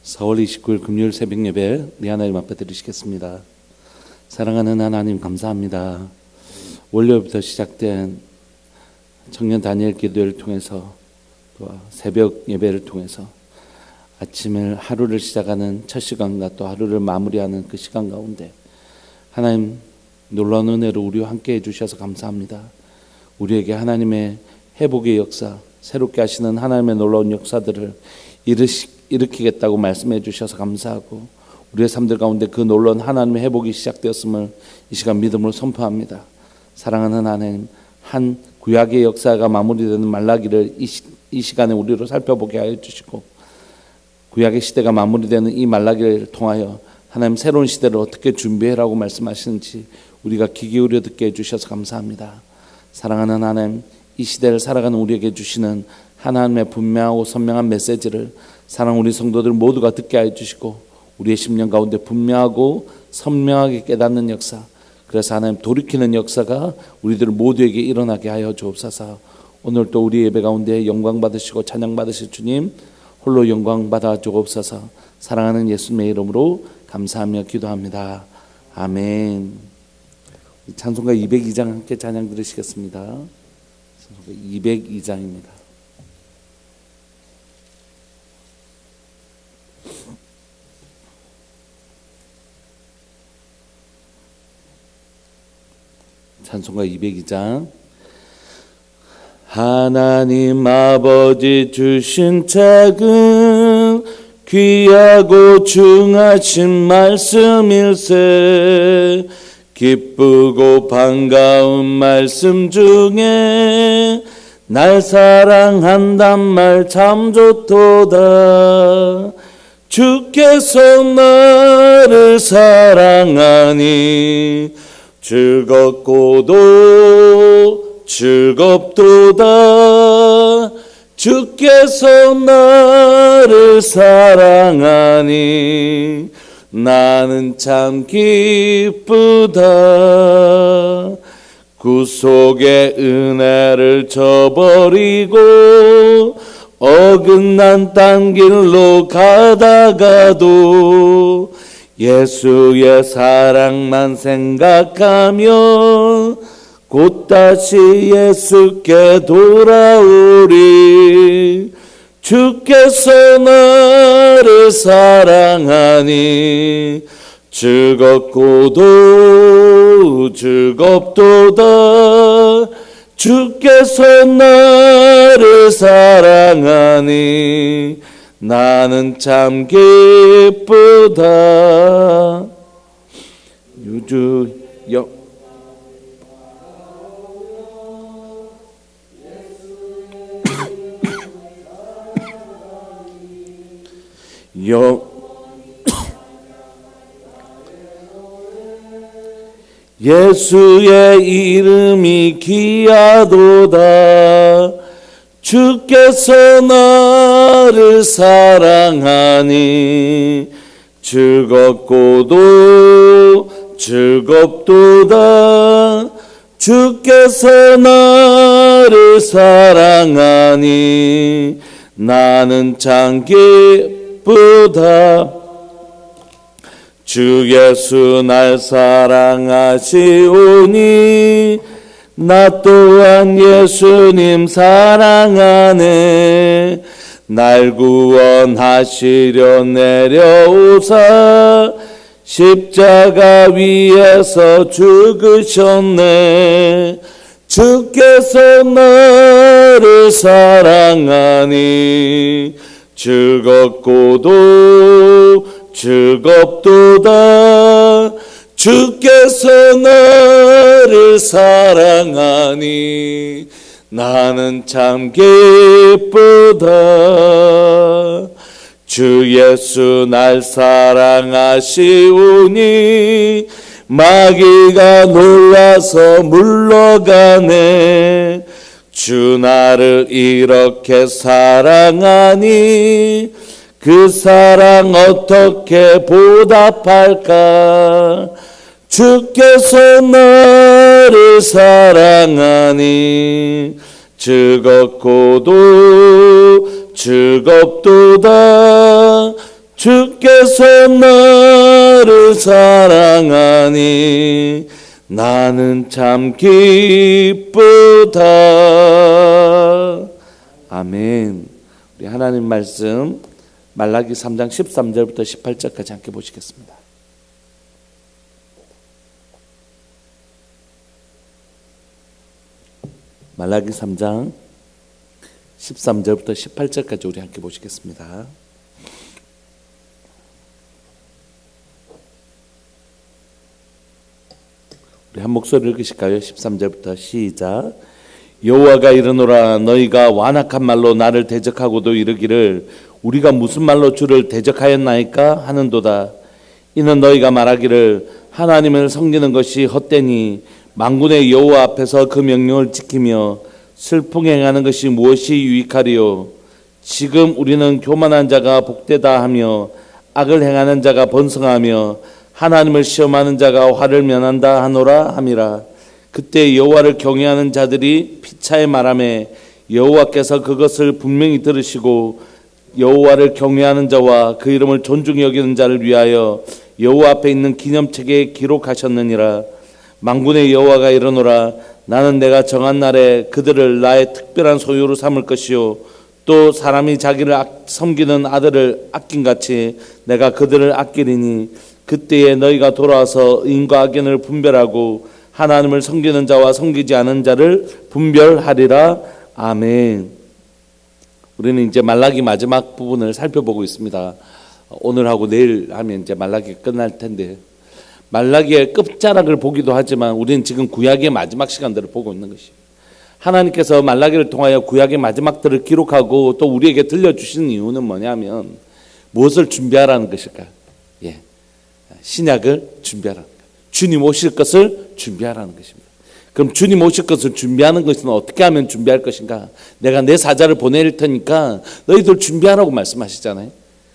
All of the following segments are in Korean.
4월 29일 금요일 새벽 예배 우리 하나님 앞에 드리시겠습니다. 사랑하는 하나님 감사합니다. 월요일부터 시작된 청년 다니엘 기도회를 통해서 또 새벽 예배를 통해서 아침을 하루를 시작하는 첫 시간과 또 하루를 마무리하는 그 시간 가운데 하나님 놀라운 은혜로 우리와 함께 해주셔서 감사합니다. 우리에게 하나님의 회복의 역사, 새롭게 하시는 하나님의 놀라운 역사들을 일으키겠다고 말씀해 주셔서 감사하고 우리의 삶들 가운데 그 놀라운 하나님의 회복이 시작되었음을 이 시간 믿음으로 선포합니다. 사랑하는 하나님, 한 구약의 역사가 마무리되는 말라기를 이 시간에 우리로 살펴보게 하여 주시고 구약의 시대가 마무리되는 이 말라기를 통하여 하나님 새로운 시대를 어떻게 준비해라고 말씀하시는지 우리가 귀 기울여 듣게 해주셔서 감사합니다. 사랑하는 하나님, 이 시대를 살아가는 우리에게 주시는 하나님의 분명하고 선명한 메시지를 사랑 우리 성도들 모두가 듣게 하여 주시고 우리의 심령 가운데 분명하고 선명하게 깨닫는 역사, 그래서 하나님 돌이키는 역사가 우리들 모두에게 일어나게 하여 주옵소서. 오늘 또 우리 예배 가운데 영광 받으시고 찬양 받으실 주님 홀로 영광 받아 주옵소서. 사랑하는 예수님의 이름으로 감사하며 기도합니다. 아멘. 찬송가 202장 함께 찬양 들으시겠습니다. 찬송가 202장입니다. 찬송가 202장. 하나님 아버지 주신 작은 귀하고 중하신 말씀일세 기쁘고 반가운 말씀 중에 날 사랑한단 말 참 좋도다. 주께서 나를 사랑하니 즐겁고도 즐겁도다. 주께서 나를 사랑하니 나는 참 기쁘다. 구속의 은혜를 저버리고 어긋난 딴 길로 가다가도 예수의 사랑만 생각하며 곧 다시 예수께 돌아오리. 주께서 나를 사랑하니 즐겁고도 즐겁도다. 주께서 나를 사랑하니 나는 참 기쁘다. 예수의 이름이 귀하도다. 주께서 나를 사랑하니 즐겁고도 즐겁도다. 주께서 나를 사랑하니 나는 참 기쁘다. 주 예수 날 사랑하시오니 나 또한 예수님 사랑하네. 날 구원하시려 내려오사 십자가 위에서 죽으셨네. 주께서 나를 사랑하니 즐겁고도 즐겁도다. 주께서 나를 사랑하니 나는 참 기쁘다. 주 예수 날 사랑하시오니 마귀가 놀라서 물러가네. 주 나를 이렇게 사랑하니 그 사랑 어떻게 보답할까. 주께서 나를 사랑하니 즐겁고도 즐겁도다. 주께서 나를 사랑하니 나는 참 기쁘다. 아멘. 우리 하나님 말씀 말라기 3장 13절부터 18절까지 함께 보시겠습니다. 말라기 3장 13절부터 18절까지 우리 함께 보시겠습니다. 우리 한 목소리 읽으실까요? 13절부터 시작. 여호와가 이르노라 너희가 완악한 말로 나를 대적하고도 이르기를 우리가 무슨 말로 주를 대적하였나이까 하는도다. 이는 너희가 말하기를 하나님을 섬기는 것이 헛되니 만군의 여호와 앞에서 그 명령을 지키며 슬프게 행하는 것이 무엇이 유익하리요. 지금 우리는 교만한 자가 복되다 하며 악을 행하는 자가 번성하며 하나님을 시험하는 자가 화를 면한다 하노라 함이라. 그때 여호와를 경외하는 자들이 피차에 말하매 여호와께서 그것을 분명히 들으시고 여호와를 경외하는 자와 그 이름을 존중히 여기는 자를 위하여 여호와 앞에 있는 기념책에 기록하셨느니라. 만군의 여호와가 이르노라 나는 내가 정한 날에 그들을 나의 특별한 소유로 삼을 것이요 또 사람이 자기를 섬기는 아들을 아낀같이 내가 그들을 아끼리니 그때에 너희가 돌아와서 의인과 악인을 분별하고 하나님을 섬기는 자와 섬기지 않은 자를 분별하리라. 아멘. 우리는 이제 말라기 마지막 부분을 살펴보고 있습니다. 오늘하고 내일 하면 이제 말라기 끝날 텐데 말라기의 끝자락을 보기도 하지만 우리는 지금 구약의 마지막 시간들을 보고 있는 것이에요. 하나님께서 말라기를 통하여 구약의 마지막들을 기록하고 또 우리에게 들려주시는 이유는 뭐냐면 무엇을 준비하라는 것일까요? 신약을 준비하라는 거예요. 주님 오실 것을 준비하라는 것입니다. 그럼 주님 오실 것을 준비하는 것은 어떻게 하면 준비할 것인가? 내가 내 사자를 보낼 테니까 너희들 준비하라고 말씀하시잖아요.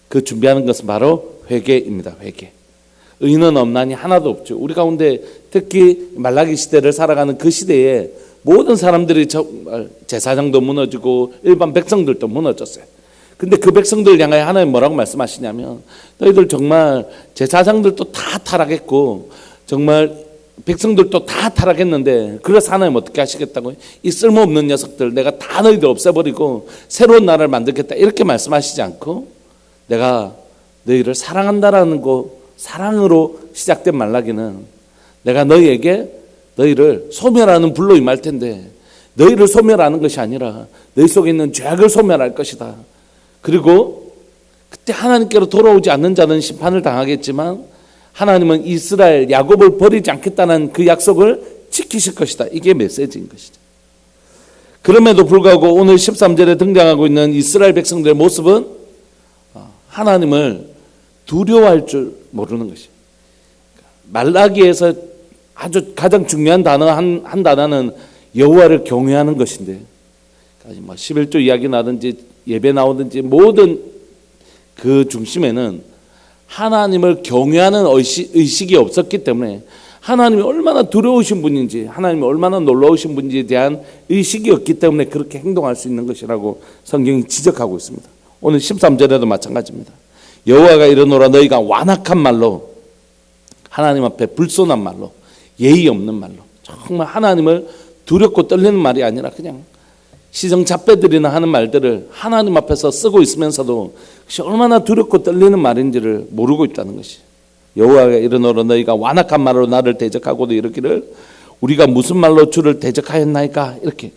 그 준비하는 것은 바로 회개입니다. 회개. 의인은 없나니 하나도 없죠. 우리 가운데 특히 말라기 시대를 살아가는 그 시대에 모든 사람들이 정말 제사장도 무너지고 일반 백성들도 무너졌어요. 근데 그 백성들을 향하여 하나님 뭐라고 말씀하시냐면 너희들 정말 제사장들도 다 타락했고 정말 백성들도 다 타락했는데 그래서 하나님 어떻게 하시겠다고요? 이 쓸모없는 녀석들 내가 다 너희들 없애버리고 새로운 나라를 만들겠다 이렇게 말씀하시지 않고 내가 너희를 사랑한다라는 거 사랑으로 시작된 말라기는 내가 너희에게 너희를 소멸하는 불로 임할 텐데 너희를 소멸하는 것이 아니라 너희 속에 있는 죄악을 소멸할 것이다. 그리고 그때 하나님께로 돌아오지 않는 자는 심판을 당하겠지만 하나님은 이스라엘 야곱을 버리지 않겠다는 그 약속을 지키실 것이다. 이게 메시지인 것이죠. 그럼에도 불구하고 오늘 13절에 등장하고 있는 이스라엘 백성들의 모습은 하나님을 두려워할 줄 모르는 것이에요. 말라기에서 아주 가장 중요한 단어 한 단어는 여호와를 경외하는 것인데 11조 이야기 나든지 예배 나오든지 모든 그 중심에는 하나님을 경외하는 의식이 없었기 때문에 하나님이 얼마나 두려우신 분인지 하나님이 얼마나 놀라우신 분인지에 대한 의식이 없기 때문에 그렇게 행동할 수 있는 것이라고 성경이 지적하고 있습니다. 오늘 13절에도 마찬가지입니다. 여호와가 이르노라 너희가 완악한 말로 하나님 앞에 불손한 말로 예의 없는 말로 정말 하나님을 두렵고 떨리는 말이 아니라 그냥 시정잡배들이나 하는 말들을 하나님 앞에서 쓰고 있으면서도 그것이 얼마나 두렵고 떨리는 말인지를 모르고 있다는 것이. 여호와가 이르노라 너희가 완악한 말로 나를 대적하고도 이르기를 우리가 무슨 말로 주를 대적하였나이까 이렇게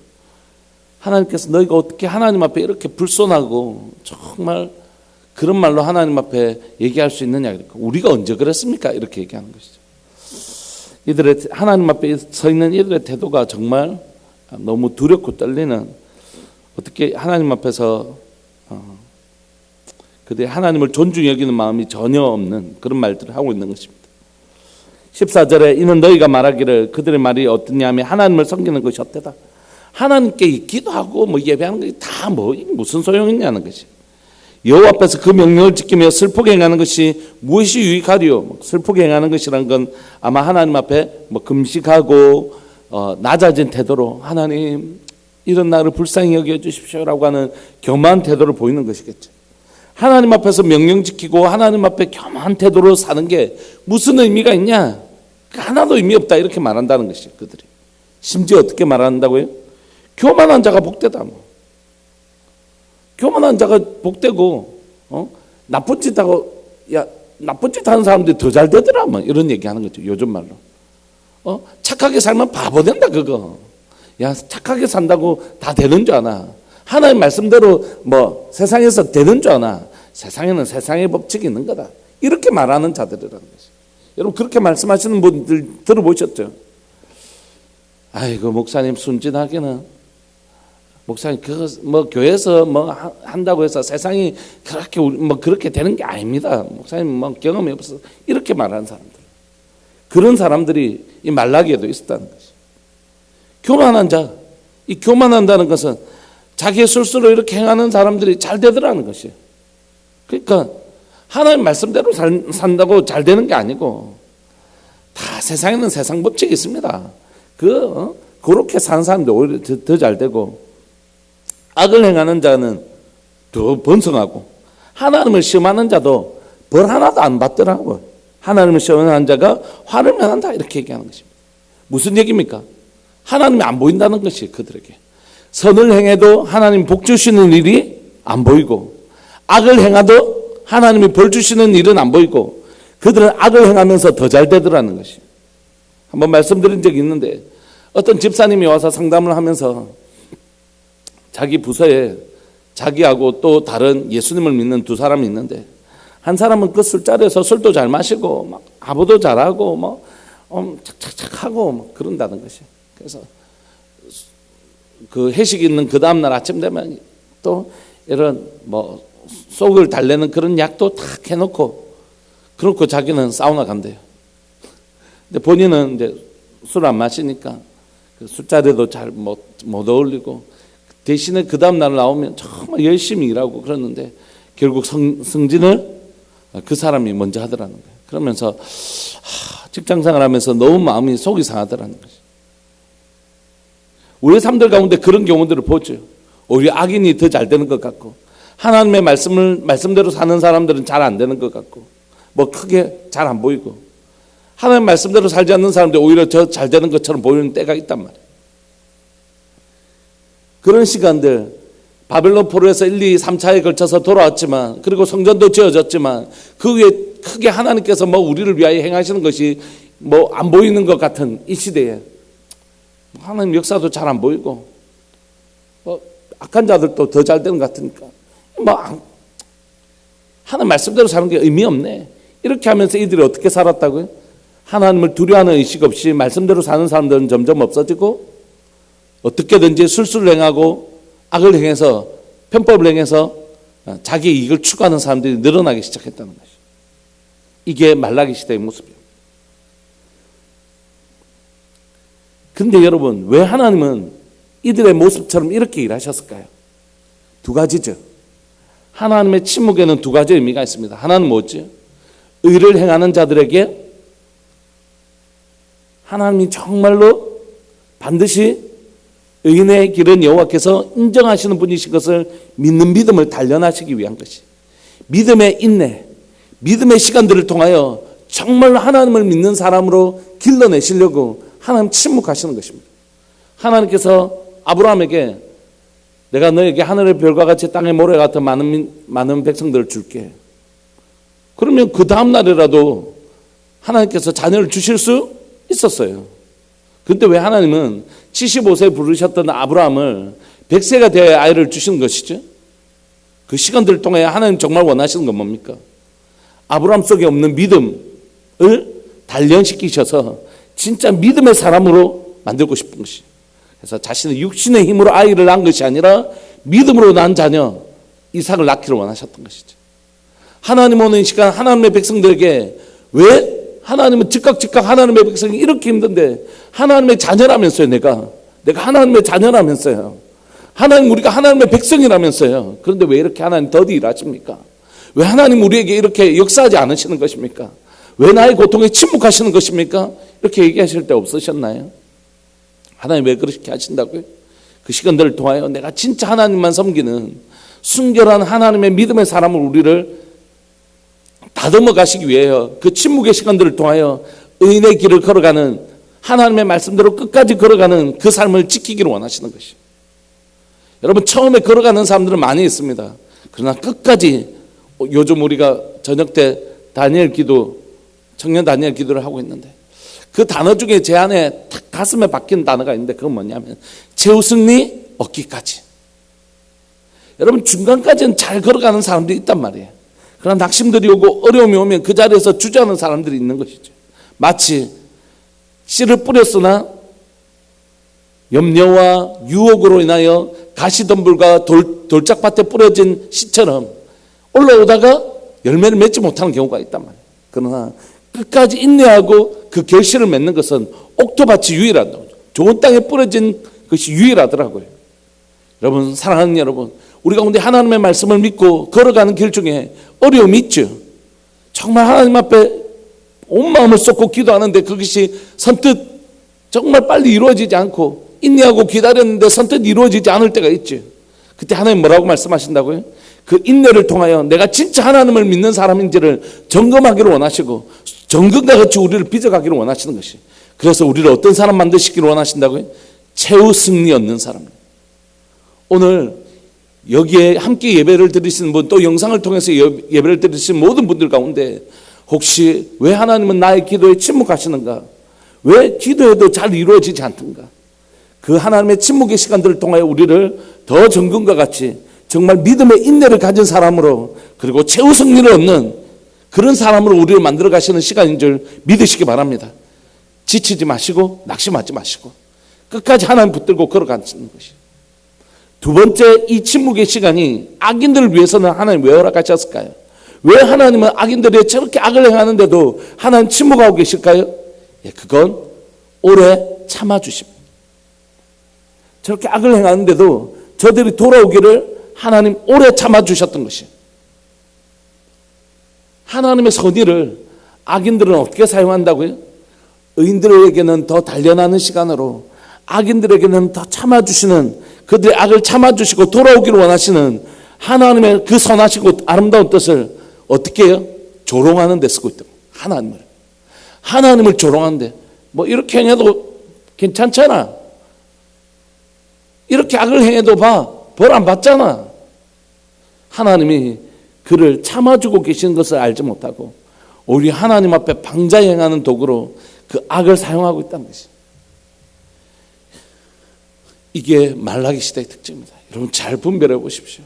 하나님께서 너희가 어떻게 하나님 앞에 이렇게 불손하고 정말 그런 말로 하나님 앞에 얘기할 수 있느냐 우리가 언제 그랬습니까 이렇게 얘기하는 것이죠. 이들의 하나님 앞에 서 있는 이들의 태도가 정말 너무 두렵고 떨리는 어떻게 하나님 앞에서 그들 하나님을 존중히 여기는 마음이 전혀 없는 그런 말들을 하고 있는 것입니다. 14절에 이는 너희가 말하기를 그들의 말이 어떠냐 하면 하나님을 섬기는 것이 헛되다. 하나님께 기도하고 예배하는 것이 다 무슨 소용이냐는 것이. 여호와 앞에서 그 명령을 지키며 슬프게 행하는 것이 무엇이 유익하리요. 슬프게 행하는 것이란 건 아마 하나님 앞에 금식하고 낮아진 태도로 하나님 이런 나를 불쌍히 여겨주십시오라고 하는 겸한 태도를 보이는 것이겠죠. 하나님 앞에서 명령 지키고 하나님 앞에 겸한 태도로 사는 게 무슨 의미가 있냐? 하나도 의미 없다 이렇게 말한다는 것이 그들이. 심지어 어떻게 말한다고요? 교만한 자가 복되다. 뭐. 교만한 자가 복되고 나쁜 짓 하고 나쁜 짓 하는 사람들이 더 잘 되더라. 뭐 이런 얘기하는 거죠. 요즘 말로. 착하게 살면 바보 된다 그거. 야 착하게 산다고 다 되는 줄 아나? 하나님 말씀대로 뭐 세상에서 되는 줄 아나? 세상에는 세상의 법칙이 있는 거다. 이렇게 말하는 자들이라는 거죠. 여러분 그렇게 말씀하시는 분들 들어보셨죠? 아이고 목사님 순진하게는 목사님 뭐 교회에서 뭐 한다고 해서 세상이 그렇게 뭐 그렇게 되는 게 아닙니다. 목사님 뭐 경험이 없어서 이렇게 말하는 사람들. 그런 사람들이 이 말라기에도 있었다는 거죠. 교만한 자, 이 교만한다는 것은 자기의 술수로 이렇게 행하는 사람들이 잘 되더라는 것이에요. 그러니까 하나님 말씀대로 산다고 잘 되는 게 아니고 다 세상에는 세상 법칙이 있습니다. 그렇게 사는 사람들 오히려 더 잘 되고 악을 행하는 자는 더 번성하고 하나님을 시험하는 자도 벌 하나도 안 받더라고요. 하나님을 시험하는 자가 화를 면한다 이렇게 얘기하는 것입니다. 무슨 얘기입니까? 하나님이 안 보인다는 것이 그들에게. 선을 행해도 하나님 복 주시는 일이 안 보이고 악을 행하도 하나님이 벌 주시는 일은 안 보이고 그들은 악을 행하면서 더 잘 되더라는 것이. 한번 말씀드린 적이 있는데 어떤 집사님이 와서 상담을 하면서 자기 부서에 자기하고 또 다른 예수님을 믿는 두 사람이 있는데 한 사람은 그 술자리에서 술도 잘 마시고 막 아부도 잘하고 뭐 착착착하고 막 그런다는 것이. 그래서 그 회식 있는 그 다음날 아침 되면 또 이런 뭐 속을 달래는 그런 약도 탁 해놓고 그렇고 자기는 사우나 간대요. 근데 본인은 이제 술 안 마시니까 그 술자리도 잘 못 어울리고 대신에 그 다음날 나오면 정말 열심히 일하고 그러는데 결국 승진을 그 사람이 먼저 하더라는 거예요. 그러면서 직장생활 하면서 너무 마음이 속이 상하더라는 거죠. 우리 삶들 가운데 그런 경우들을 보죠. 오히려 악인이 더 잘 되는 것 같고 하나님의 말씀대로 사는 사람들은 잘 안 되는 것 같고 뭐 크게 잘 안 보이고 하나님 말씀대로 살지 않는 사람들이 오히려 저 잘 되는 것처럼 보이는 때가 있단 말이에요. 그런 시간들 바벨론 포로에서 1, 2, 3차에 걸쳐서 돌아왔지만 그리고 성전도 지어졌지만 그 위에 크게 하나님께서 뭐 우리를 위하여 행하시는 것이 뭐 안 보이는 것 같은 이 시대에 하나님 역사도 잘 안 보이고 뭐 악한 자들도 더 잘 되는 것 같으니까 뭐 하나님 말씀대로 사는 게 의미 없네 이렇게 하면서 이들이 어떻게 살았다고요? 하나님을 두려워하는 의식 없이 말씀대로 사는 사람들은 점점 없어지고 어떻게든지 술수를 행하고 악을 행해서 편법을 행해서 자기 이익을 추구하는 사람들이 늘어나기 시작했다는 것이죠. 이게 말라기 시대의 모습이에요. 근데 여러분 왜 하나님은 이들의 모습처럼 이렇게 일하셨을까요? 두 가지죠. 하나님의 침묵에는 두 가지 의미가 있습니다. 하나는 뭐죠? 의를 행하는 자들에게 하나님이 정말로 반드시 의인의 길은 여호와께서 인정하시는 분이신 것을 믿는 믿음을 단련하시기 위한 것이 믿음의 인내, 믿음의 시간들을 통하여 정말로 하나님을 믿는 사람으로 길러내시려고 하나님 침묵하시는 것입니다. 하나님께서 아브라함에게 내가 너에게 하늘의 별과 같이 땅의 모래 같은 많은 백성들을 줄게. 그러면 그 다음 날이라도 하나님께서 자녀를 주실 수 있었어요. 그런데 왜 하나님은 75세에 부르셨던 아브라함을 100세가 되어야 아이를 주시는 것이죠? 그 시간들을 통해 하나님 정말 원하시는 건 뭡니까? 아브라함 속에 없는 믿음을 단련시키셔서 진짜 믿음의 사람으로 만들고 싶은 것이. 그래서 자신의 육신의 힘으로 아이를 낳은 것이 아니라 믿음으로 낳은 자녀 이삭을 낳기를 원하셨던 것이죠. 하나님 오는 시간 하나님의 백성들에게 왜 하나님은 즉각 하나님의 백성이 이렇게 힘든데 하나님의 자녀라면서요. 내가 하나님의 자녀라면서요. 하나님 우리가 하나님의 백성이라면서요. 그런데 왜 이렇게 하나님 더디 일하십니까? 왜 하나님 우리에게 이렇게 역사하지 않으시는 것입니까? 왜 나의 고통에 침묵하시는 것입니까? 이렇게 얘기하실 때 없으셨나요? 하나님 왜 그렇게 하신다고요? 그 시간들을 통하여 내가 진짜 하나님만 섬기는 순결한 하나님의 믿음의 사람을 우리를 다듬어 가시기 위하여 그 침묵의 시간들을 통하여 의인의 길을 걸어가는, 하나님의 말씀대로 끝까지 걸어가는 그 삶을 지키기를 원하시는 것이에요. 여러분, 처음에 걸어가는 사람들은 많이 있습니다. 그러나 끝까지, 요즘 우리가 저녁 때 다니엘 기도, 청년 다니엘 기도를 하고 있는데 그 단어 중에 제 안에 탁 가슴에 박힌 단어가 있는데 그건 뭐냐면 최후 승리 얻기까지. 여러분, 중간까지는 잘 걸어가는 사람들이 있단 말이에요. 그러나 낙심들이 오고 어려움이 오면 그 자리에서 주저하는 사람들이 있는 것이죠. 마치 씨를 뿌렸으나 염려와 유혹으로 인하여 가시덤불과 돌짝밭에 뿌려진 씨처럼 올라오다가 열매를 맺지 못하는 경우가 있단 말이에요. 그러나 끝까지 인내하고 그 결실을 맺는 것은 옥토밭이 유일하다. 좋은 땅에 뿌려진 것이 유일하더라고요. 여러분, 사랑하는 여러분, 우리 가운데 하나님의 말씀을 믿고 걸어가는 길 중에 어려움이 있죠. 정말 하나님 앞에 온 마음을 쏟고 기도하는데 그것이 선뜻 정말 빨리 이루어지지 않고 인내하고 기다렸는데 선뜻 이루어지지 않을 때가 있죠. 그때 하나님 뭐라고 말씀하신다고요? 그 인내를 통하여 내가 진짜 하나님을 믿는 사람인지를 점검하기를 원하시고 정금과 같이 우리를 빚어가기를 원하시는 것이. 그래서 우리를 어떤 사람 만드시기를 원하신다고요? 최후 승리 얻는 사람. 오늘 여기에 함께 예배를 드리시는 분, 또 영상을 통해서 예배를 드리시는 모든 분들 가운데 혹시 왜 하나님은 나의 기도에 침묵하시는가? 왜 기도해도 잘 이루어지지 않던가? 그 하나님의 침묵의 시간들을 통하여 우리를 더 정금과 같이 정말 믿음의 인내를 가진 사람으로, 그리고 최후 승리를 얻는 그런 사람으로 우리를 만들어 가시는 시간인 줄 믿으시기 바랍니다. 지치지 마시고 낙심하지 마시고 끝까지 하나님 붙들고 걸어가는 것이. 두 번째, 이 침묵의 시간이 악인들을 위해서는 하나님 왜 허락하셨을까요? 왜 하나님은 악인들이 저렇게 악을 행하는데도 하나님 침묵하고 계실까요? 예, 그건 오래 참아주십니다. 저렇게 악을 행하는데도 저들이 돌아오기를 하나님 오래 참아주셨던 것이에요. 하나님의 선의를 악인들은 어떻게 사용한다고요? 의인들에게는 더 단련하는 시간으로, 악인들에게는 더 참아주시는, 그들의 악을 참아주시고 돌아오기를 원하시는 하나님의 그 선하시고 아름다운 뜻을 어떻게 해요? 조롱하는 데 쓰고 있다. 하나님을 조롱하는데, 뭐 이렇게 행해도 괜찮잖아, 이렇게 악을 행해도 벌 안 받잖아. 하나님이 그를 참아주고 계시는 것을 알지 못하고 오히려 하나님 앞에 방자행하는 도구로 그 악을 사용하고 있다는 것이. 이게 말라기 시대의 특징입니다. 여러분, 잘 분별해 보십시오.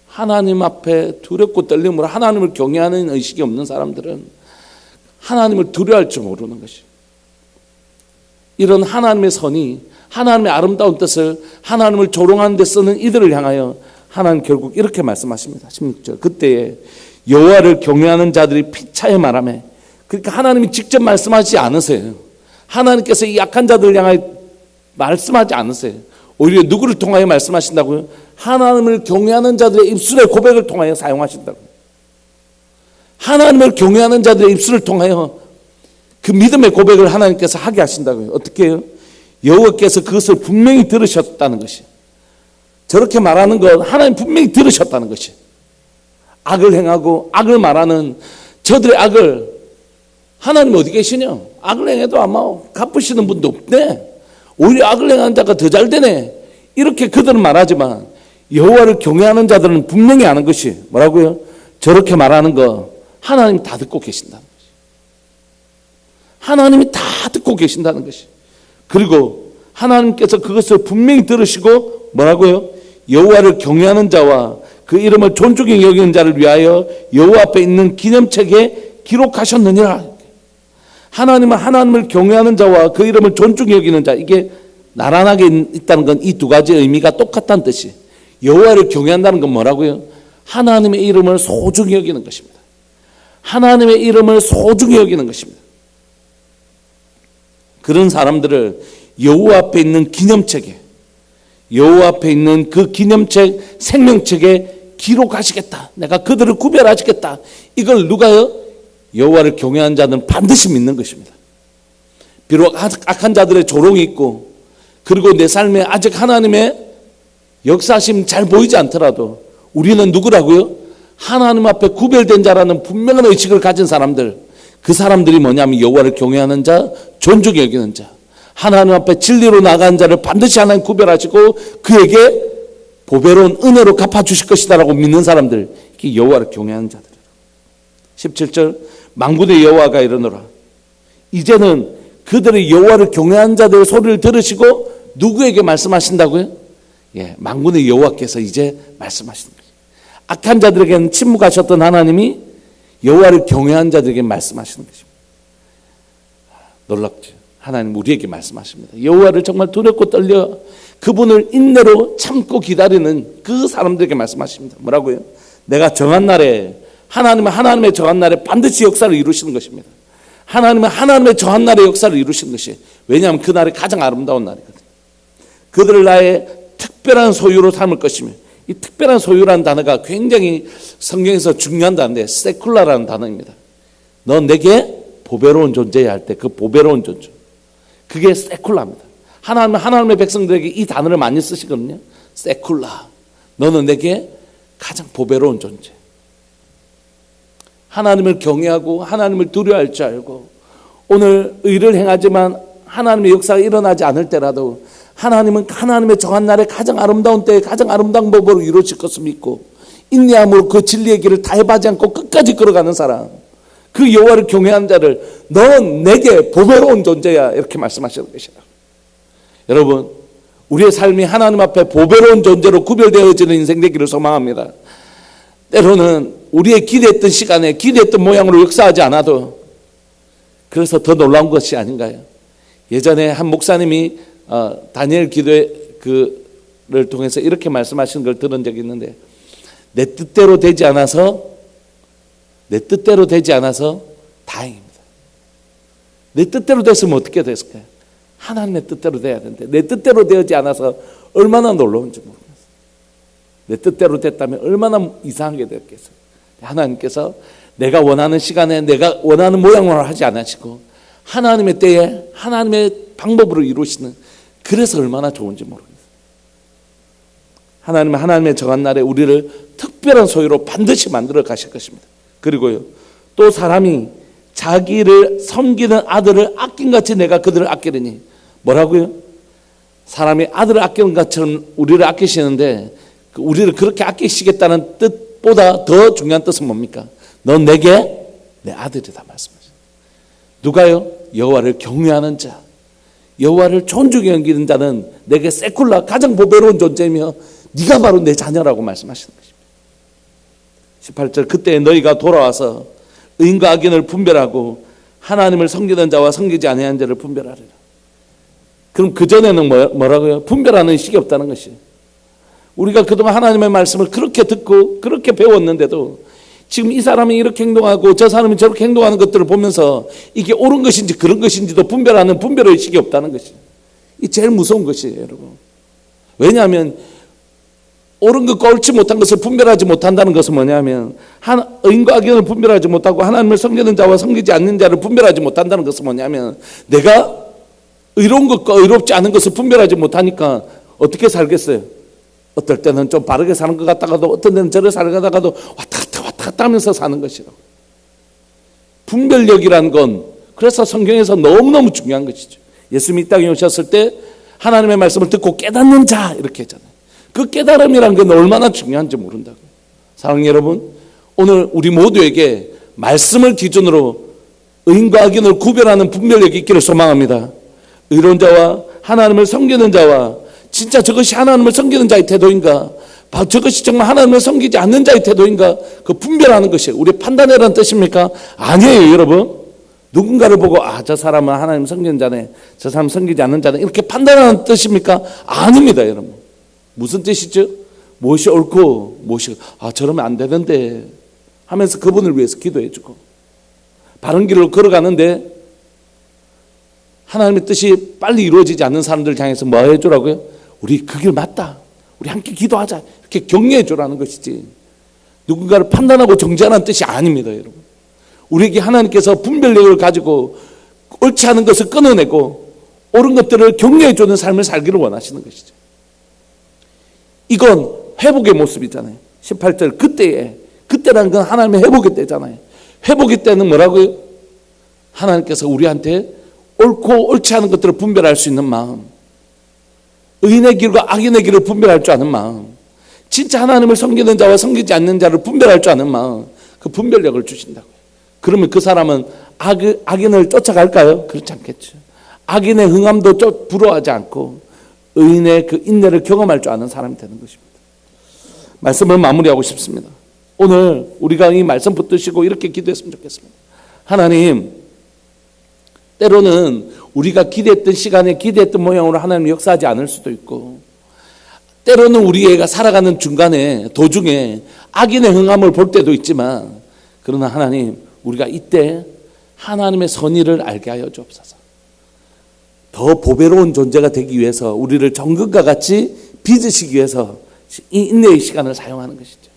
하나님 앞에 두렵고 떨림으로 하나님을 경외하는 의식이 없는 사람들은 하나님을 두려워할 줄 모르는 것이. 이런 하나님의 선이, 하나님의 아름다운 뜻을 하나님을 조롱하는 데 쓰는 이들을 향하여 하나님 결국 이렇게 말씀하십니다. 16절. 그때에 여호와를 경외하는 자들이 피차에 말하며, 그러니까 하나님이 직접 말씀하지 않으세요. 하나님께서 이 약한 자들을 향하여 말씀하지 않으세요. 오히려 누구를 통하여 말씀하신다고요? 하나님을 경외하는 자들의 입술의 고백을 통하여 사용하신다고요. 하나님을 경외하는 자들의 입술을 통하여 그 믿음의 고백을 하나님께서 하게 하신다고요. 어떻게 해요? 여호와께서 그것을 분명히 들으셨다는 것이. 저렇게 말하는 건 하나님 분명히 들으셨다는 것이. 악을 행하고 악을 말하는 저들의 악을 하나님 어디 계시냐? 악을 행해도 아마 갚으시는 분도 없네. 오히려 악을 행하는 자가 더 잘 되네. 이렇게 그들은 말하지만 여호와를 경외하는 자들은 분명히 아는 것이 뭐라고요? 저렇게 말하는 거 하나님이 다 듣고 계신다는 것이. 하나님이 다 듣고 계신다는 것이. 그리고 하나님께서 그것을 분명히 들으시고 뭐라고요? 여호와를 경외하는 자와 그 이름을 존중히 여기는 자를 위하여 여호와 앞에 있는 기념책에 기록하셨느니라. 하나님은 하나님을 경외하는 자와 그 이름을 존중히 여기는 자, 이게 나란하게 있다는 건 이 두 가지 의미가 똑같다는 뜻이. 여호와를 경외한다는 건 뭐라고요? 하나님의 이름을 소중히 여기는 것입니다. 하나님의 이름을 소중히 여기는 것입니다. 그런 사람들을 여호와 앞에 있는 기념책에, 여호와 앞에 있는 그 기념책 생명책에 기록하시겠다. 내가 그들을 구별하시겠다. 이걸 누가요? 여호와를 경외하는 자는 반드시 믿는 것입니다. 비록 악한 자들의 조롱이 있고, 그리고 내 삶에 아직 하나님의 역사심 잘 보이지 않더라도 우리는 누구라고요? 하나님 앞에 구별된 자라는 분명한 의식을 가진 사람들. 그 사람들이 뭐냐면 여호와를 경외하는 자, 존중히 여기는 자. 하나님 앞에 진리로 나간 자를 반드시 하나님 구별하시고 그에게 보배로운 은혜로 갚아주실 것이다라고 믿는 사람들. 이게 여호와를 경외하는 자들이에요. 17절 만군의 여호와가 이르노라. 이제는 그들의 여호와를 경외하는 자들의 소리를 들으시고 누구에게 말씀하신다고요? 예, 만군의 여호와께서 이제 말씀하시는 거예요. 악한 자들에게는 침묵하셨던 하나님이 여호와를 경외하는 자들에게 말씀하시는 것입니다. 놀랍죠. 하나님 우리에게 말씀하십니다. 여호와를 정말 두렵고 떨려 그분을 인내로 참고 기다리는 그 사람들에게 말씀하십니다. 뭐라고요? 내가 정한 날에 하나님은 하나님의 정한 날에 반드시 역사를 이루시는 것입니다. 하나님은 하나님의 정한 날에 역사를 이루시는 것이, 왜냐하면 그 날이 가장 아름다운 날이거든요. 그들을 나의 특별한 소유로 삼을 것이며, 이 특별한 소유라는 단어가 굉장히 성경에서 중요한 단어인데 세쿨라라는 단어입니다. 너 내게 보배로운 존재야 할 때 그 보배로운 존재, 그게 세쿨라입니다. 하나님은 하나님의 백성들에게 이 단어를 많이 쓰시거든요. 세쿨라, 너는 내게 가장 보배로운 존재. 하나님을 경외하고 하나님을 두려워할 줄 알고 오늘 의를 행하지만 하나님의 역사가 일어나지 않을 때라도 하나님은 하나님의 정한 날에 가장 아름다운 때에 가장 아름다운 법으로 이루어질 것을 믿고 인내함으로 그 진리의 길을 다해하지 않고 끝까지 걸어가는 사람, 그 여호와를 경외하는 자를 넌 내게 보배로운 존재야, 이렇게 말씀하시는 것이다. 여러분, 우리의 삶이 하나님 앞에 보배로운 존재로 구별되어지는 인생 되기를 소망합니다. 때로는 우리의 기대했던 시간에 기대했던 모양으로 역사하지 않아도, 그래서 더 놀라운 것이 아닌가요? 예전에 한 목사님이 다니엘 기도를 통해서 이렇게 말씀하시는 걸 들은 적이 있는데, 내 뜻대로 되지 않아서 다행입니다. 내 뜻대로 됐으면 어떻게 됐을까요? 하나님의 뜻대로 돼야 되는데 내 뜻대로 되지 않아서 얼마나 놀라운지 모르겠어요. 내 뜻대로 됐다면 얼마나 이상하게 됐겠어요. 하나님께서 내가 원하는 시간에 내가 원하는 모양으로 하지 않으시고 하나님의 때에 하나님의 방법으로 이루시는, 그래서 얼마나 좋은지 모르겠어요. 하나님은 하나님의 정한 날에 우리를 특별한 소유로 반드시 만들어 가실 것입니다. 그리고요, 또 사람이 자기를 섬기는 아들을 아낀같이 내가 그들을 아끼리니, 뭐라고요? 사람이 아들을 아끼는 것처럼 우리를 아끼시는데 우리를 그렇게 아끼시겠다는 뜻보다 더 중요한 뜻은 뭡니까? 넌 내게 내 아들이다 말씀하시죠. 누가요? 여호와를 경외하는 자, 여호와를 존중히 여기는 자는 내게 세쿨라 가장 보배로운 존재이며 네가 바로 내 자녀라고 말씀하시는 것입니다. 18절 그때 너희가 돌아와서 의인과 악인을 분별하고 하나님을 섬기는 자와 섬기지 아니하는 자를 분별하리라. 그럼 그전에는 뭐라고요? 분별하는 의식이 없다는 것이, 우리가 그동안 하나님의 말씀을 그렇게 듣고 그렇게 배웠는데도 지금 이 사람이 이렇게 행동하고 저 사람이 저렇게 행동하는 것들을 보면서 이게 옳은 것인지 그런 것인지도 분별하는 분별 의식이 없다는 것이, 이 제일 무서운 것이에요, 여러분. 왜냐하면 옳은 것과 옳지 못한 것을 분별하지 못한다는 것은 뭐냐면, 의인과 악인을 분별하지 못하고 하나님을 섬기는 자와 섬기지 않는 자를 분별하지 못한다는 것은 뭐냐면, 내가 의로운 것과 의롭지 않은 것을 분별하지 못하니까 어떻게 살겠어요? 어떨 때는 좀 바르게 사는 것 같다가도 어떤 때는 저를 살다가도 왔다 갔다 하면서 사는 것이라고. 분별력이라는 건 그래서 성경에서 너무너무 중요한 것이죠. 예수님이 이 땅에 오셨을 때 하나님의 말씀을 듣고 깨닫는 자 이렇게 했잖아요. 그 깨달음이라는 건 얼마나 중요한지 모른다고요. 사랑하는 여러분, 오늘 우리 모두에게 말씀을 기준으로 의인과 악인을 구별하는 분별력이 있기를 소망합니다. 의로운 자와 하나님을 섬기는 자와 진짜 저것이 하나님을 섬기는 자의 태도인가, 저것이 정말 하나님을 섬기지 않는 자의 태도인가, 그 분별하는 것이 우리 판단해라는 뜻입니까? 아니에요, 여러분. 누군가를 보고 저 사람은 하나님 섬기는 자네, 저 사람은 섬기지 않는 자네, 이렇게 판단하는 뜻입니까? 아닙니다, 여러분. 무슨 뜻이죠? 무엇이 옳고 무엇이 저러면 안 되는데 하면서 그분을 위해서 기도해주고, 바른 길로 걸어가는데 하나님의 뜻이 빨리 이루어지지 않는 사람들 향해서 뭐 해주라고요? 우리 그 길 맞다, 우리 함께 기도하자, 이렇게 격려해 주라는 것이지, 누군가를 판단하고 정죄하는 뜻이 아닙니다, 여러분. 우리에게 하나님께서 분별력을 가지고 옳지 않은 것을 끊어내고 옳은 것들을 격려해 주는 삶을 살기를 원하시는 것이죠. 이건 회복의 모습이잖아요. 18절 그때라는 건 하나님의 회복의 때잖아요. 회복의 때는 뭐라고요? 하나님께서 우리한테 옳고 옳지 않은 것들을 분별할 수 있는 마음, 의인의 길과 악인의 길을 분별할 줄 아는 마음, 진짜 하나님을 섬기는 자와 섬기지 않는 자를 분별할 줄 아는 마음, 그 분별력을 주신다고요. 그러면 그 사람은 악인을 쫓아갈까요? 그렇지 않겠죠. 악인의 흥함도 부러워하지 않고 의인의 그 인내를 경험할 줄 아는 사람이 되는 것입니다. 말씀을 마무리하고 싶습니다. 오늘 우리가 이 말씀 붙드시고 이렇게 기도했으면 좋겠습니다. 하나님, 때로는 우리가 기대했던 시간에 기대했던 모양으로 하나님이 역사하지 않을 수도 있고, 때로는 우리 애가 살아가는 중간에 도중에 악인의 흥함을 볼 때도 있지만, 그러나 하나님, 우리가 이때 하나님의 선의를 알게 하여 주옵소서. 더 보배로운 존재가 되기 위해서 우리를 정금과 같이 빚으시기 위해서 이 인내의 시간을 사용하는 것이죠.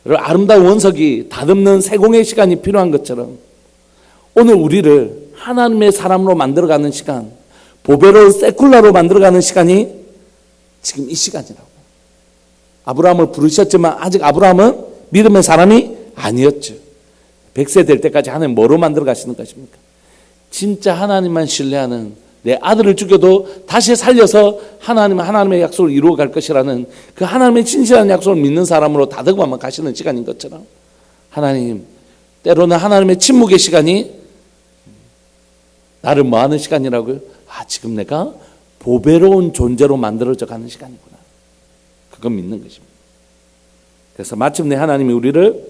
여러분, 아름다운 원석이 다듬는 세공의 시간이 필요한 것처럼 오늘 우리를 하나님의 사람으로 만들어가는 시간, 보배로운 세쿨라로 만들어가는 시간이 지금 이 시간이라고. 아브라함을 부르셨지만 아직 아브라함은 믿음의 사람이 아니었죠. 100세 될 때까지 하나님 뭐로 만들어 가시는 것입니까? 진짜 하나님만 신뢰하는, 내 아들을 죽여도 다시 살려서 하나님의 약속을 이루어 갈 것이라는 그 하나님의 진실한 약속을 믿는 사람으로 다듬어만 가시는 시간인 것처럼, 하나님, 때로는 하나님의 침묵의 시간이 나를 뭐하는 시간이라고요? 지금 내가 보배로운 존재로 만들어져 가는 시간이구나. 그건 믿는 것입니다. 그래서 마침내 하나님이 우리를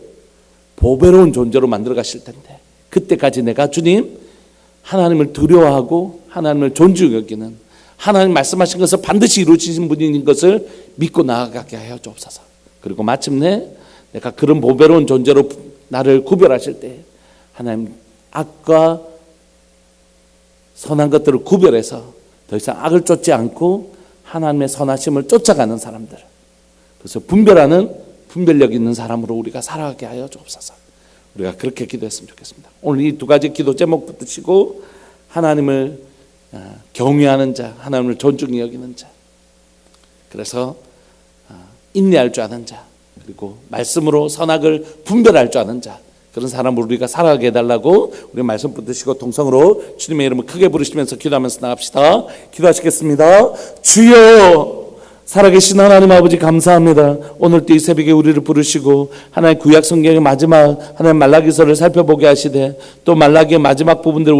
보배로운 존재로 만들어 가실 텐데, 그때까지 내가 주님, 하나님을 두려워하고 하나님을 존중히 여기는, 하나님 말씀하신 것을 반드시 이루어지신 분인 것을 믿고 나아가게 하여 주옵소서. 그리고 마침내 내가 그런 보배로운 존재로 나를 구별하실 때 하나님, 악과 선한 것들을 구별해서 더 이상 악을 쫓지 않고 하나님의 선하심을 쫓아가는 사람들, 그래서 분별력 있는 사람으로 우리가 살아가게 하여 주옵소서. 우리가 그렇게 기도했으면 좋겠습니다. 오늘 이 두 가지 기도 제목 붙드시고, 하나님을 경외하는 자, 하나님을 존중히 여기는 자, 그래서 인내할 줄 아는 자, 그리고 말씀으로 선악을 분별할 줄 아는 자, 그런 사람으로 우리가 살아가게 해달라고 우리 말씀 붙드시고 동성으로 주님의 이름을 크게 부르시면서 기도하면서 나갑시다. 기도하시겠습니다. 주여, 살아계신 하나님 아버지 감사합니다. 오늘 또 이 새벽에 우리를 부르시고 하나님 구약 성경의 마지막 하나님 말라기서를 살펴보게 하시되, 또 말라기의 마지막 부분들을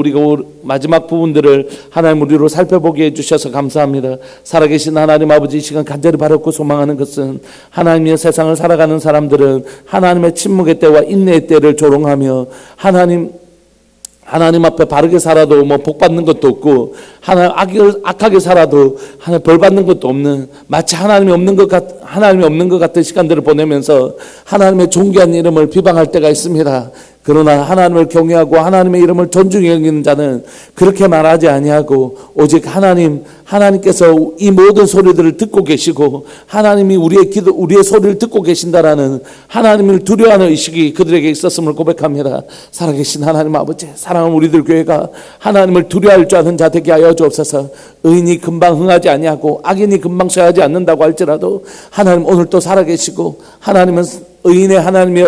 하나님 우리로 살펴보게 해주셔서 감사합니다. 살아계신 하나님 아버지, 이 시간 간절히 바라고 소망하는 것은 하나님의 세상을 살아가는 사람들은 하나님의 침묵의 때와 인내의 때를 조롱하며 하나님 앞에 바르게 살아도 복 받는 것도 없고, 악하게 살아도 벌 받는 것도 없는, 마치 하나님이 없는 것 같은 시간들을 보내면서 하나님의 존귀한 이름을 비방할 때가 있습니다. 그러나 하나님을 경외하고 하나님의 이름을 존중히 여기는 자는 그렇게 말하지 아니하고, 오직 하나님께서 이 모든 소리들을 듣고 계시고 하나님이 우리의 소리를 듣고 계신다라는 하나님을 두려워하는 의식이 그들에게 있었음을 고백합니다. 살아계신 하나님 아버지, 사랑하는 우리들 교회가 하나님을 두려워할 줄 아는 자 되게 하여 주옵소서. 의인이 금방 흥하지 아니하고 악인이 금방 쇠하지 않는다고 할지라도 하나님 오늘 또 살아계시고, 하나님은 의인을 하나님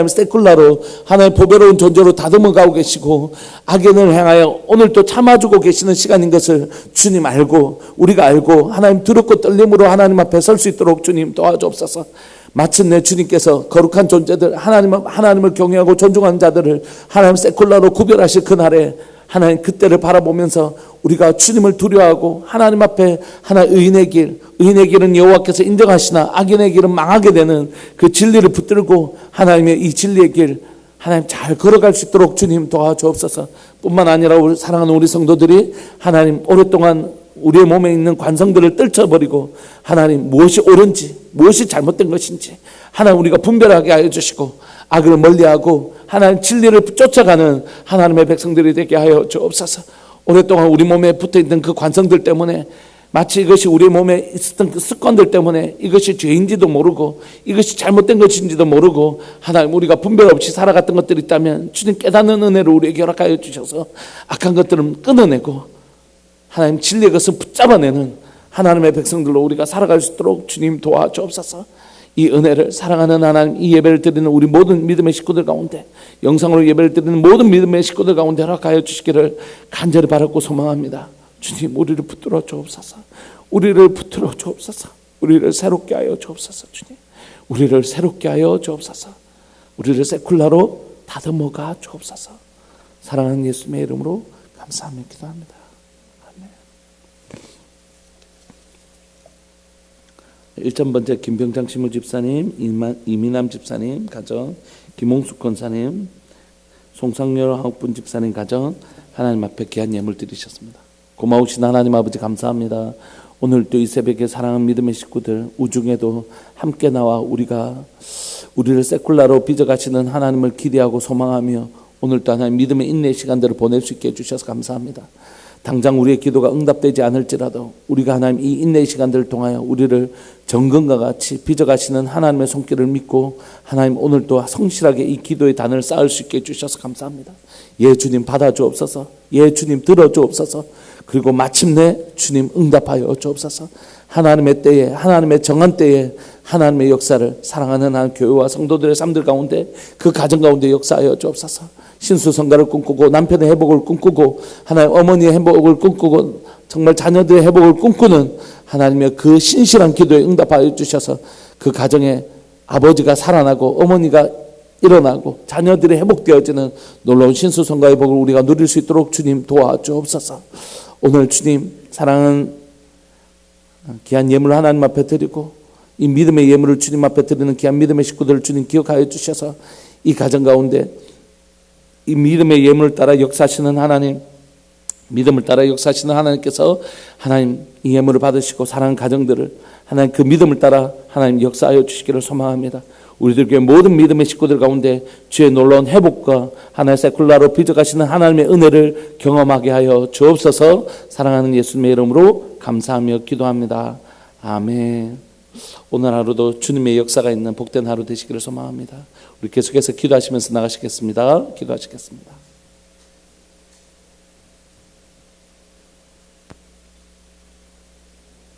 세쿨라로 하나님 보배로운 존재로 다듬어 가고 계시고, 악인을 향하여 오늘 또 참아주고 계시는 시간인 것을 주님 알고, 우리가 알고 하나님 두렵고 떨림으로 하나님 앞에 설 수 있도록 주님 도와주옵소서. 마침내 주님께서 거룩한 존재들, 하나님을 경외하고 존중하는 자들을 하나님 세쿨라로 구별하실 그날에 하나님 그때를 바라보면서 우리가 주님을 두려워하고 하나님 앞에 의인의 길은 여호와께서 인정하시나 악인의 길은 망하게 되는 그 진리를 붙들고 하나님의 이 진리의 길 하나님 잘 걸어갈 수 있도록 주님 도와주옵소서. 뿐만 아니라 사랑하는 우리 성도들이 하나님 오랫동안 우리의 몸에 있는 관성들을 떨쳐버리고 하나님 무엇이 옳은지 무엇이 잘못된 것인지 하나님 우리가 분별하게 하여 주시고, 악을 멀리하고 하나님 진리를 쫓아가는 하나님의 백성들이 되게 하여 주옵소서. 오랫동안 우리 몸에 붙어있던 그 관성들 때문에, 마치 이것이 우리 몸에 있었던 그 습관들 때문에 이것이 죄인지도 모르고 이것이 잘못된 것인지도 모르고 하나님 우리가 분별 없이 살아갔던 것들이 있다면 주님 깨닫는 은혜를 우리에게 허락하여 주셔서 악한 것들은 끊어내고 하나님 진리의 것을 붙잡아내는 하나님의 백성들로 우리가 살아갈 수 있도록 주님 도와주옵소서. 이 은혜를 사랑하는 하나님, 이 예배를 드리는 우리 모든 믿음의 식구들 가운데, 영상으로 예배를 드리는 모든 믿음의 식구들 가운데 허락하여 주시기를 간절히 바라고 소망합니다. 주님, 우리를 붙들어 주옵소서. 우리를 붙들어 주옵소서. 우리를 새롭게 하여 주옵소서. 주님, 우리를 새롭게 하여 주옵소서. 우리를 세kul라로 다듬어가 주옵소서. 사랑하는 예수님의 이름으로 감사하며 기도합니다. 아멘. 1,000번째 김병장 신무집사님, 이민남 집사님 가정, 김홍숙 권사님, 송상열 하옥분 집사님 가정, 하나님 앞에 귀한 예물 드리셨습니다. 고마우신 하나님 아버지 감사합니다. 오늘 또 이 새벽에 사랑하는 믿음의 식구들 우중에도 함께 나와 우리를 세kul라로 빚어가시는 하나님을 기대하고 소망하며 오늘 또 하나님 믿음의 인내의 시간들을 보낼 수 있게 해주셔서 감사합니다. 당장 우리의 기도가 응답되지 않을지라도 우리가 하나님 이 인내의 시간들을 통하여 우리를 정금과 같이 빚어가시는 하나님의 손길을 믿고 하나님 오늘 또 성실하게 이 기도의 단을 쌓을 수 있게 해주셔서 감사합니다. 예 주님 받아주옵소서. 예 주님 들어주옵소서. 그리고 마침내 주님 응답하여 주옵소서. 하나님의 때에, 하나님의 정한 때에 하나님의 역사를 사랑하는 하나님 교회와 성도들의 삶들 가운데, 그 가정 가운데 역사하여 주옵소서. 신수성가를 꿈꾸고 남편의 회복을 꿈꾸고 하나님 어머니의 회복을 꿈꾸고 정말 자녀들의 회복을 꿈꾸는 하나님의 그 신실한 기도에 응답하여 주셔서 그 가정에 아버지가 살아나고 어머니가 일어나고 자녀들이 회복되어지는 놀라운 신수성가의 복을 우리가 누릴 수 있도록 주님 도와주옵소서. 오늘 주님 사랑하는 귀한 예물을 하나님 앞에 드리고 이 믿음의 예물을 주님 앞에 드리는 귀한 믿음의 식구들을 주님 기억하여 주셔서 이 가정 가운데 이 믿음의 예물을 따라 역사하시는 하나님, 믿음을 따라 역사하시는 하나님께서 하나님 이 예물을 받으시고 사랑하는 가정들을 하나님 그 믿음을 따라 하나님 역사하여 주시기를 소망합니다. 우리들 교회 모든 믿음의 식구들 가운데 주의 놀라운 회복과 하나의 세kul라로 빚어가시는 하나님의 은혜를 경험하게 하여 주옵소서. 사랑하는 예수님의 이름으로 감사하며 기도합니다. 아멘. 오늘 하루도 주님의 역사가 있는 복된 하루 되시기를 소망합니다. 우리 계속해서 기도하시면서 나가시겠습니다. 기도하시겠습니다.